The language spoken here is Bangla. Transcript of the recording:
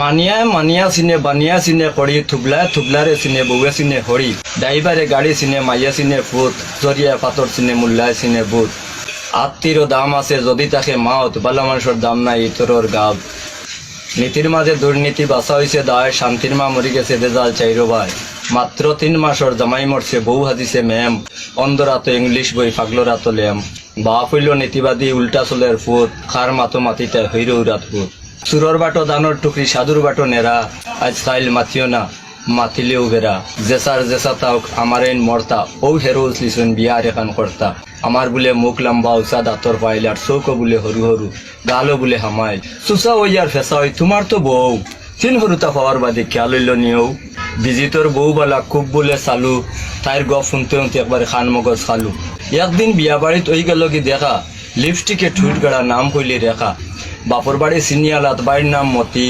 মানিয়া মানিয়া চিনে বানিয়া চিনে করি থুবলা থুবলারে চিনে বউয়ে চিনে হরি ড্রাইভারে গাড়ি চিনে মাইয়া চিনে ফুট জরিয়া পাথর চিনে মুল্লায় চিনে বুট আত্মীরও দাম আছে যদি তাকে মাওত ভালো মানুষের দাম নাই ইতরর গাব নীতির মাঝে দুর্নীতি বাঁচা হয়েছে দায় শান্তির মা মরি গেছে বেজাল চাইরো ভাই মাত্র 3 মাসের জামাই মরছে বউ হাজিছে ম্যাম অন্ধরাত ইংলিশ বই ফাগলোরাত ল্যাম বাপ হইল নীতিবাদী উল্টা চলের ফুট খার মাতো মাতিতে হইর উরাত ফুট সুরর বাটো দানোর টুকরি সাধুর বাটো নেরা আজ খাইল মাতিও না মাতিলেও বেড়া জেসা তাওক আমার এন মর্তা ও হেরো উসলিছুন বিয়ার এখান কর্তা আমার বলে মুখ লম্বা উষা দাঁতর পাইল আর চৌকো বলে হরু হরু গালো বলে হামাইল চুষা ওই আর ফেসা ওই তোমার তো বউ তিন হরুতা পাওয়ার বাদে খেয়াল হইল নিয়েও ভিজিটর বউ বালা খুব বলে চালু তাইর গপ শুনতে শুনতে একবার খান মগজ খালু একদিন বিয়া বাড়িত ওই গেল কি দেখা লিপস্টিকে ঠুট গাড়া নাম কইলে রেখা বাপর বাড়ি সিনিয়ালাত বাড়ির নাম মতি